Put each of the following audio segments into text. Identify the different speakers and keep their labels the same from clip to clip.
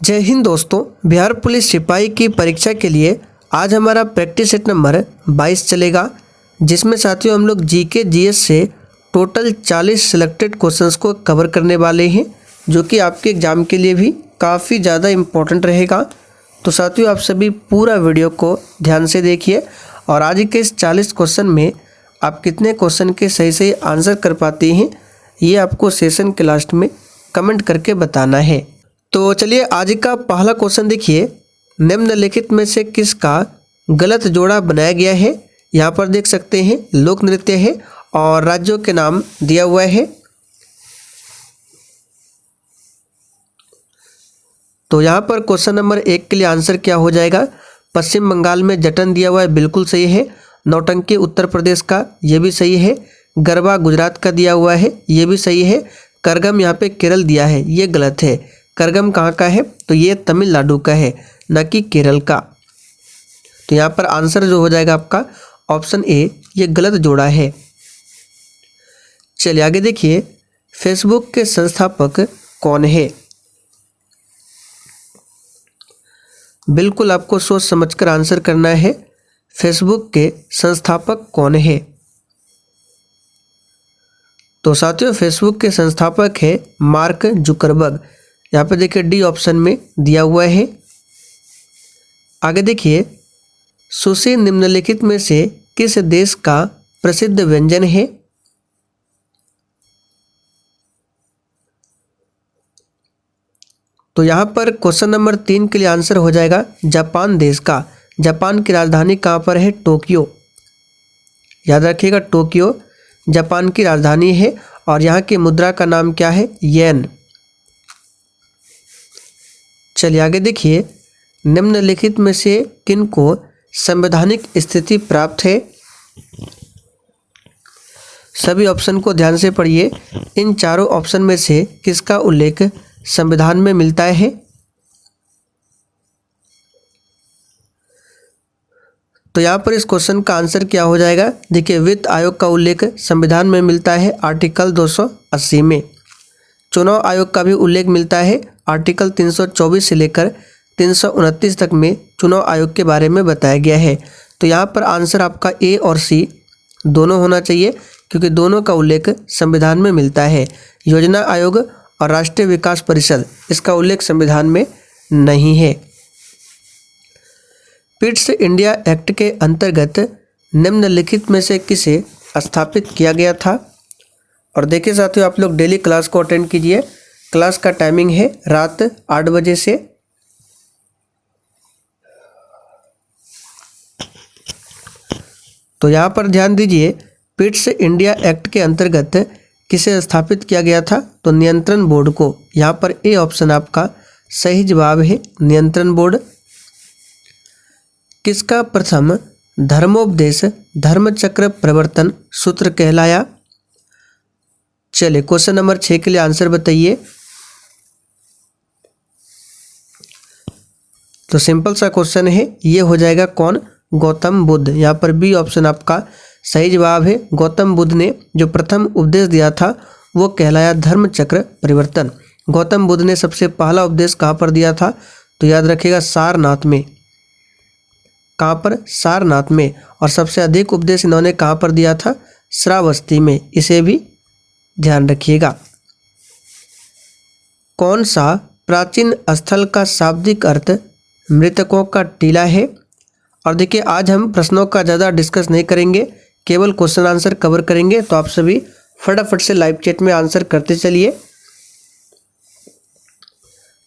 Speaker 1: जय हिंद दोस्तों। बिहार पुलिस सिपाही की परीक्षा के लिए आज हमारा प्रैक्टिस सेट नंबर 22 चलेगा, जिसमें साथियों हम लोग जीके जीएस से टोटल 40 सिलेक्टेड क्वेश्चंस को कवर करने वाले हैं, जो कि आपके एग्ज़ाम के लिए भी काफ़ी ज़्यादा इम्पोर्टेंट रहेगा। तो साथियों आप सभी पूरा वीडियो को ध्यान से देखिए और आज के इस 40 क्वेश्चन में आप कितने क्वेश्चन के सही सही आंसर कर पाते हैं, ये आपको सेशन के लास्ट में कमेंट करके बताना है। तो चलिए आज का पहला क्वेश्चन देखिए, निम्नलिखित में से किसका गलत जोड़ा बनाया गया है। यहाँ पर देख सकते हैं लोक नृत्य है और राज्यों के नाम दिया हुआ है। तो यहाँ पर क्वेश्चन नंबर 1 के लिए आंसर क्या हो जाएगा। पश्चिम बंगाल में जटन दिया हुआ है, बिल्कुल सही है। नौटंकी उत्तर प्रदेश का, ये भी सही है। गरबा गुजरात का दिया हुआ है, ये भी सही है। करगम यहाँ पे केरल दिया है, ये गलत है। करगम कहाँ का है, तो ये तमिलनाडु का है, न कि केरल का। तो यहाँ पर आंसर जो हो जाएगा आपका ऑप्शन ए, ये गलत जोड़ा है। चलिए आगे देखिए, फेसबुक के संस्थापक कौन है। बिल्कुल आपको सोच समझकर आंसर करना है। फेसबुक के संस्थापक कौन है। तो साथियों फेसबुक के संस्थापक है मार्क जुकरबर्ग। यहाँ पे देखिए डी ऑप्शन में दिया हुआ है। आगे देखिए, सुशी निम्नलिखित में से किस देश का प्रसिद्ध व्यंजन है। तो यहाँ पर क्वेश्चन नंबर 3 के लिए आंसर हो जाएगा जापान देश का। जापान की राजधानी कहाँ पर है, टोक्यो। याद रखिएगा टोक्यो जापान की राजधानी है और यहाँ की मुद्रा का नाम क्या है, येन। चलिए आगे देखिए, निम्नलिखित में से किनको संवैधानिक स्थिति प्राप्त है। सभी ऑप्शन को ध्यान से पढ़िए। इन चारों ऑप्शन में से किसका उल्लेख संविधान में मिलता है। तो यहाँ पर इस क्वेश्चन का आंसर क्या हो जाएगा। देखिए वित्त आयोग का उल्लेख संविधान में मिलता है आर्टिकल 280 में। चुनाव आयोग का भी उल्लेख मिलता है आर्टिकल 324 से लेकर 329 तक में चुनाव आयोग के बारे में बताया गया है। तो यहाँ पर आंसर आपका ए और सी दोनों होना चाहिए, क्योंकि दोनों का उल्लेख संविधान में मिलता है। योजना आयोग और राष्ट्रीय विकास परिषद, इसका उल्लेख संविधान में नहीं है। पिट्स इंडिया एक्ट के अंतर्गत निम्नलिखित में से किसे स्थापित किया गया था। और देखिए साथियों आप लोग डेली क्लास को अटेंड कीजिए। क्लास का टाइमिंग है रात 8 बजे से। तो यहाँ पर ध्यान दीजिए, पिट्स इंडिया एक्ट के अंतर्गत किसे स्थापित किया गया था, तो नियंत्रण बोर्ड को। यहाँ पर ए ऑप्शन आपका सही जवाब है, नियंत्रण बोर्ड। किसका प्रथम धर्मोपदेश धर्मचक्र प्रवर्तन सूत्र कहलाया। चलिए क्वेश्चन नंबर 6 के लिए आंसर बताइए। तो सिंपल सा क्वेश्चन है, ये हो जाएगा कौन, गौतम बुद्ध। यहाँ पर बी ऑप्शन आपका सही जवाब है। गौतम बुद्ध ने जो प्रथम उपदेश दिया था वो कहलाया धर्मचक्र परिवर्तन। गौतम बुद्ध ने सबसे पहला उपदेश कहाँ पर दिया था, तो याद रखिएगा सारनाथ में। कहाँ पर, सारनाथ में। और सबसे अधिक उपदेश इन्होंने कहाँ पर दिया था, श्रावस्ती में। इसे भी ध्यान रखिएगा। कौन सा प्राचीन स्थल का शाब्दिक अर्थ मृतकों का टीला है। और देखिए आज हम प्रश्नों का ज़्यादा डिस्कस नहीं करेंगे, केवल क्वेश्चन आंसर कवर करेंगे। तो आप सभी फटाफट से लाइव चैट में आंसर करते चलिए।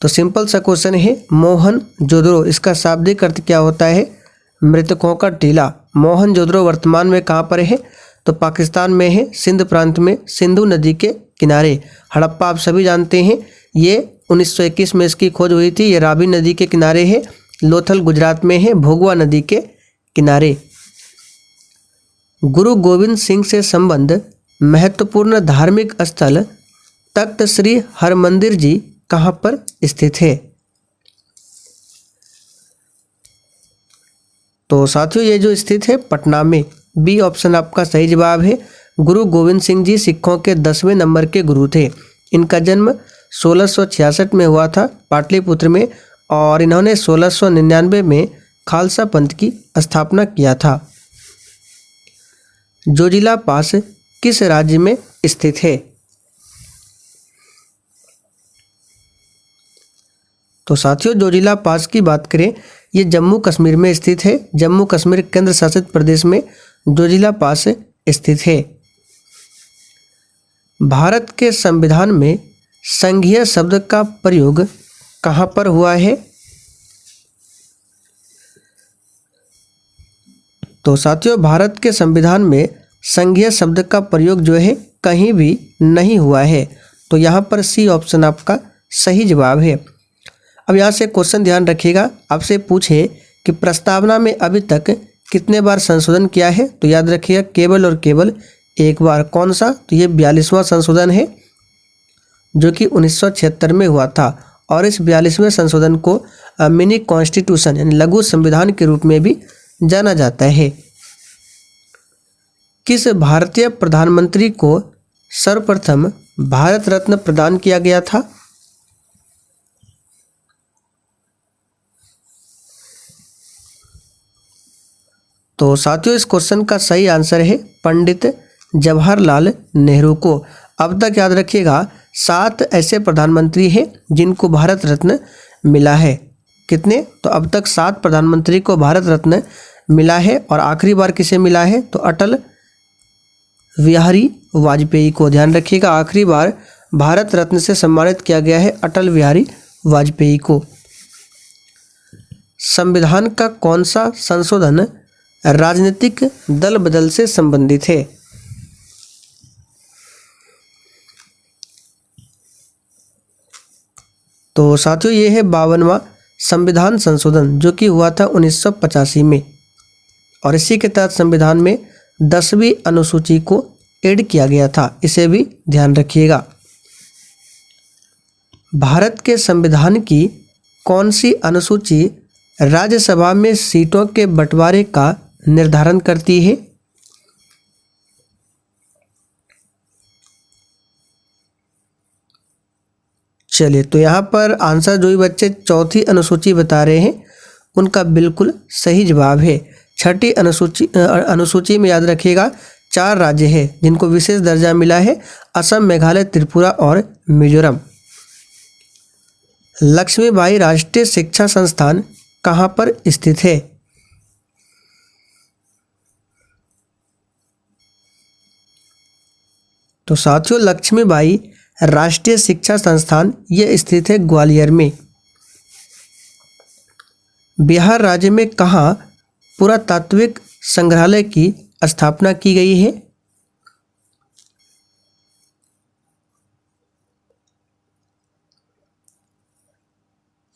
Speaker 1: तो सिंपल सा क्वेश्चन है, मोहनजोदड़ो, इसका शाब्दिक अर्थ क्या होता है, मृतकों का टीला। मोहनजोदड़ो वर्तमान में कहाँ पर है, तो पाकिस्तान में है, सिंध प्रांत में, सिंधु नदी के किनारे। हड़प्पा आप सभी जानते हैं, ये 1921 में इसकी खोज हुई थी। ये रावी नदी के किनारे है। लोथल गुजरात में है, भोगवा नदी के किनारे। गुरु गोविंद सिंह से संबंध महत्वपूर्ण धार्मिक स्थल तख्त श्री हरमंदिर जी कहाँ पर स्थित है। तो साथियों ये जो स्थित है पटना में। बी ऑप्शन आपका सही जवाब है। गुरु गोविंद सिंह जी सिखों के 10वें नंबर के गुरु थे। इनका जन्म 1666 में हुआ था पाटलिपुत्र में और इन्होंने 1699 में खालसा पंथ की स्थापना किया था। जोजिला पास किस राज्य में स्थित है? तो साथियों, जोजिला पास की बात करें, ये जम्मू कश्मीर में स्थित है। जम्मू कश्मीर केंद्र शासित प्रदेश में जोजिला पास स्थित है। भारत के संविधान में संघीय शब्द का प्रयोग कहाँ पर हुआ है? तो साथियों, भारत के संविधान में संघीय शब्द का प्रयोग जो है कहीं भी नहीं हुआ है। तो यहाँ पर सी ऑप्शन आपका सही जवाब है। अब यहाँ से क्वेश्चन ध्यान रखिएगा, आपसे पूछे कि प्रस्तावना में अभी तक कितने बार संशोधन किया है? तो याद रखिएगा केवल और केवल एक बार। कौन सा? तो ये 42वां संशोधन है जो कि 1976 में हुआ था। और इस 42वें संशोधन को मिनी कॉन्स्टिट्यूशन यानी लघु संविधान के रूप में भी जाना जाता है। किस भारतीय प्रधानमंत्री को सर्वप्रथम भारत रत्न प्रदान किया गया था? तो साथियों, इस क्वेश्चन का सही आंसर है पंडित जवाहरलाल नेहरू को। अब तक याद रखिएगा 7 ऐसे प्रधानमंत्री हैं जिनको भारत रत्न मिला है। कितने? तो अब तक 7 प्रधानमंत्री को भारत रत्न मिला है। और आखिरी बार किसे मिला है? तो अटल बिहारी वाजपेयी को। ध्यान रखिएगा, आखिरी बार भारत रत्न से सम्मानित किया गया है अटल बिहारी वाजपेयी को। संविधान का कौन सा संशोधन राजनीतिक दल बदल से संबंधित है? तो साथियों, ये है 52वां संविधान संशोधन जो कि हुआ था 1985 में। और इसी के तहत संविधान में 10वीं अनुसूची को ऐड किया गया था। इसे भी ध्यान रखिएगा। भारत के संविधान की कौन सी अनुसूची राज्यसभा में सीटों के बंटवारे का निर्धारण करती है? चलिए, तो यहाँ पर आंसर जो भी बच्चे चौथी अनुसूची बता रहे हैं उनका बिल्कुल सही जवाब है। छठी अनुसूची में याद रखिएगा 4 राज्य हैं जिनको विशेष दर्जा मिला है, असम, मेघालय, त्रिपुरा और मिजोरम। लक्ष्मीबाई राष्ट्रीय शिक्षा संस्थान कहाँ पर स्थित है? तो साथियों, लक्ष्मीबाई राष्ट्रीय शिक्षा संस्थान ये स्थित है ग्वालियर में। बिहार राज्य में कहाँ पुरातात्विक संग्रहालय की स्थापना की गई है?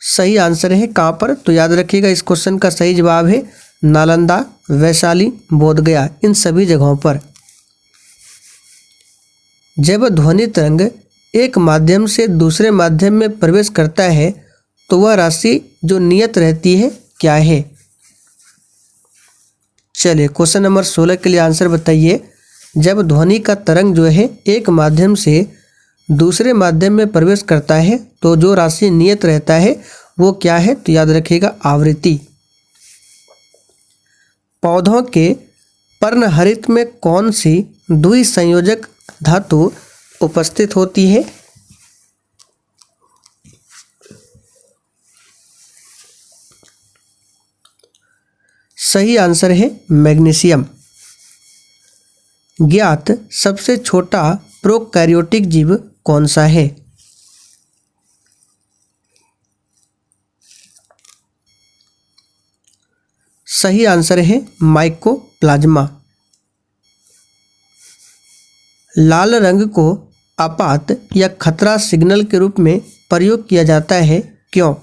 Speaker 1: सही आंसर है कहाँ पर? तो याद रखिएगा, इस क्वेश्चन का सही जवाब है नालंदा, वैशाली, बोधगया, इन सभी जगहों पर। जब ध्वनि तरंग एक माध्यम से दूसरे माध्यम में प्रवेश करता है तो वह राशि जो नियत रहती है क्या है? चलिए, क्वेश्चन नंबर 16 के लिए आंसर बताइए। जब ध्वनि का तरंग जो है एक माध्यम से दूसरे माध्यम में प्रवेश करता है तो जो राशि नियत रहता है वो क्या है? तो याद रखिएगा आवृत्ति। पौधों के पर्णहरित में कौन सी द्विसंयोजक धातु उपस्थित होती है? सही आंसर है मैग्नीशियम। ज्ञात सबसे छोटा प्रोकैरियोटिक जीव कौन सा है? सही आंसर है माइकोप्लाज्मा। लाल रंग को आपात या खतरा सिग्नल के रूप में प्रयोग किया जाता है, क्यों?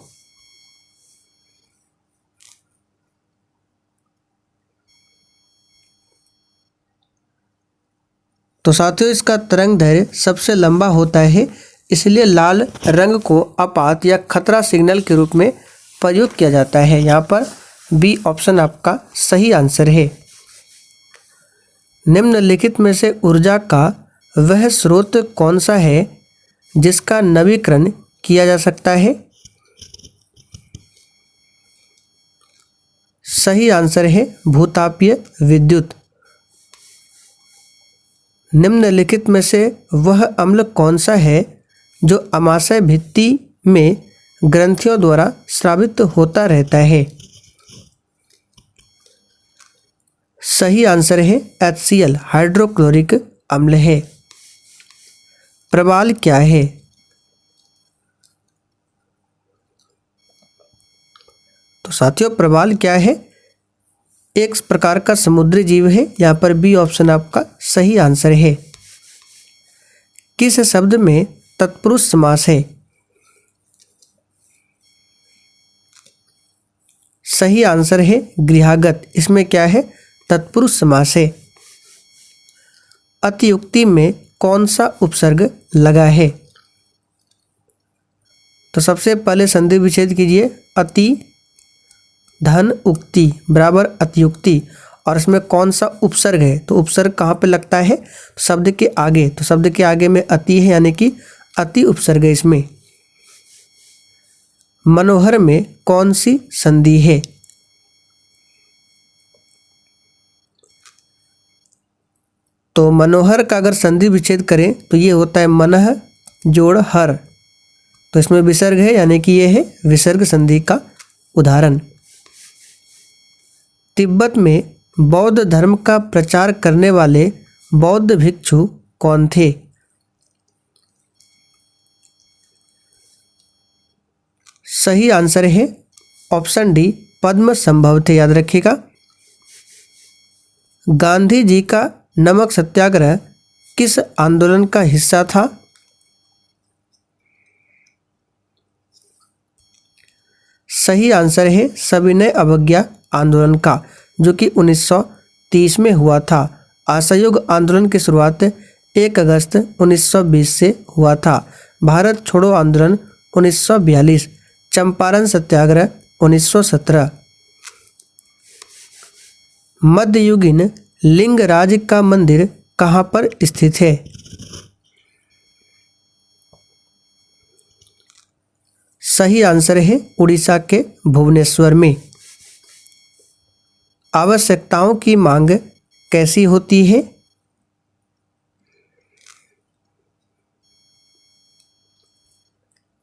Speaker 1: तो साथियों, इसका तरंग दैर्घ्य सबसे लंबा होता है, इसलिए लाल रंग को आपात या खतरा सिग्नल के रूप में प्रयोग किया जाता है। यहाँ पर बी ऑप्शन आपका सही आंसर है। निम्नलिखित में से ऊर्जा का वह स्रोत कौन सा है जिसका नवीकरण किया जा सकता है? सही आंसर है भूतापीय विद्युत। निम्नलिखित में से वह अम्ल कौन सा है जो अमाशय भित्ति में ग्रंथियों द्वारा स्रावित होता रहता है? सही आंसर है HCl हाइड्रोक्लोरिक अम्ल है। प्रवाल क्या है? तो साथियों प्रवाल क्या है? एक प्रकार का समुद्री जीव है। यहाँ पर बी ऑप्शन आपका सही आंसर है। किस शब्द में तत्पुरुष समास है? सही आंसर है गृहागत। इसमें क्या है? तत्पुरुष समास है। अतियुक्ति में कौन सा उपसर्ग लगा है? तो सबसे पहले संधि विच्छेद कीजिए। अति धन उक्ति बराबर अतियुक्ति, और इसमें कौन सा उपसर्ग है? तो उपसर्ग कहाँ पे लगता है? शब्द के आगे। तो शब्द के आगे में अति है, यानी कि अति उपसर्ग है इसमें। मनोहर में कौन सी संधि है? तो मनोहर का अगर संधि विच्छेद करें तो ये होता है मनः जोड़ हर। तो इसमें विसर्ग है, यानी कि ये है विसर्ग संधि का उदाहरण। तिब्बत में बौद्ध धर्म का प्रचार करने वाले बौद्ध भिक्षु कौन थे? सही आंसर है ऑप्शन डी पद्म संभव थे। याद रखिएगा। गांधी जी का नमक सत्याग्रह किस आंदोलन का हिस्सा था? सही आंसर है सविनय अवज्ञा आंदोलन का, जो कि 1930 में हुआ था। असहयोग आंदोलन की शुरुआत 1 अगस्त 1920 से हुआ था। भारत छोड़ो आंदोलन 1942, चंपारण सत्याग्रह 1917। मध्ययुगीन लिंगराज का मंदिर कहाँ पर स्थित है? सही आंसर है उड़ीसा के भुवनेश्वर में। आवश्यकताओं की मांग कैसी होती है?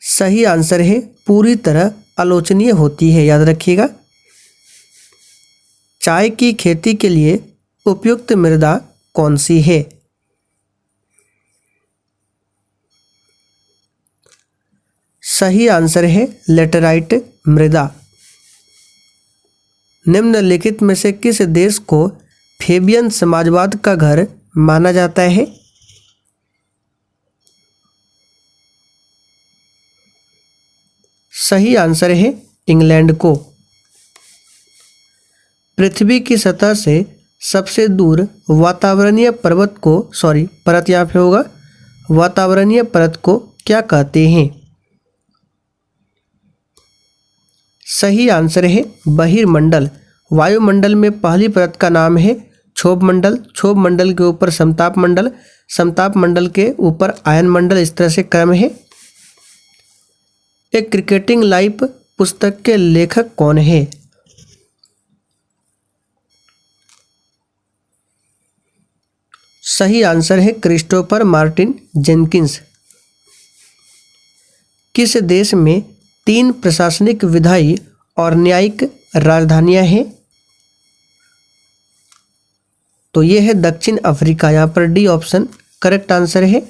Speaker 1: सही आंसर है पूरी तरह आलोचनीय होती है। याद रखिएगा। चाय की खेती के लिए उपयुक्त मृदा कौन सी है? सही आंसर है लेटेराइट मृदा। निम्नलिखित में से किस देश को फेबियन समाजवाद का घर माना जाता है? सही आंसर है इंग्लैंड को। पृथ्वी की सतह से सबसे दूर वातावरणीय परत यहाँ पे होगा। वातावरणीय परत को क्या कहते हैं? सही आंसर है बहिर्मंडल। वायुमंडल में पहली परत का नाम है क्षोभ मंडल। क्षोभ मंडल के ऊपर समताप मंडल, समताप मंडल के ऊपर आयन मंडल। इस तरह से क्रम है। एक क्रिकेटिंग लाइफ पुस्तक के लेखक कौन है? सही आंसर है क्रिस्टोफर मार्टिन जेनकिंस। किस देश में 3 प्रशासनिक, विधायी और न्यायिक राजधानियां हैं? तो ये है दक्षिण अफ्रीका। यहाँ पर डी ऑप्शन करेक्ट आंसर है।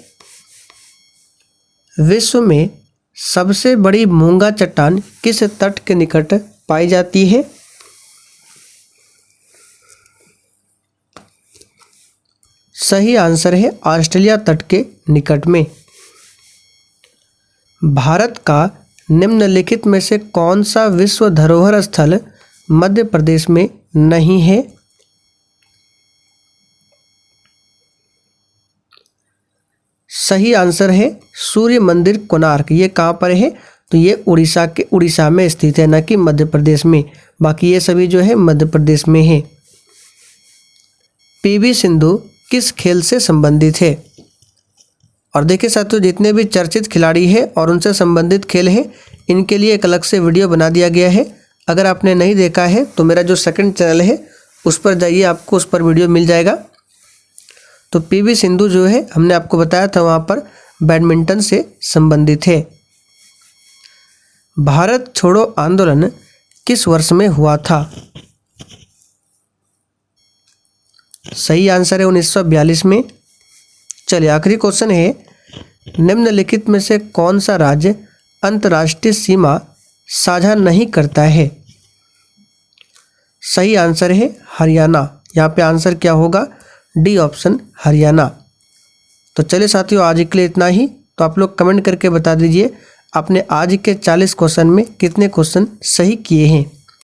Speaker 1: विश्व में सबसे बड़ी मूंगा चट्टान किस तट के निकट पाई जाती है? सही आंसर है ऑस्ट्रेलिया तट के निकट में। भारत का निम्नलिखित में से कौन सा विश्व धरोहर स्थल मध्य प्रदेश में नहीं है? सही आंसर है सूर्य मंदिर कोणार्क। ये कहाँ पर है? तो ये उड़ीसा में स्थित है, न कि मध्य प्रदेश में। बाकी ये सभी जो है मध्य प्रदेश में है। पीवी सिंधु किस खेल से संबंधित है? और देखिए साथियों, जितने भी चर्चित खिलाड़ी हैं और उनसे संबंधित खेल हैं, इनके लिए एक अलग से वीडियो बना दिया गया है। अगर आपने नहीं देखा है तो मेरा जो सेकंड चैनल है उस पर जाइए, आपको उस पर वीडियो मिल जाएगा। तो पीवी सिंधु जो है हमने आपको बताया था वहाँ पर बैडमिंटन से संबंधित है। भारत छोड़ो आंदोलन किस वर्ष में हुआ था? सही आंसर है 1942 में। चलिए आखिरी क्वेश्चन है, निम्नलिखित में से कौन सा राज्य अंतर्राष्ट्रीय सीमा साझा नहीं करता है? सही आंसर है हरियाणा। यहाँ पे आंसर क्या होगा? D option Haryana. तो चलिए साथियों, आज के लिए इतना ही। तो आप लोग कमेंट करके बता दीजिए आपने आज के 40 क्वेश्चन में कितने क्वेश्चन सही किए हैं।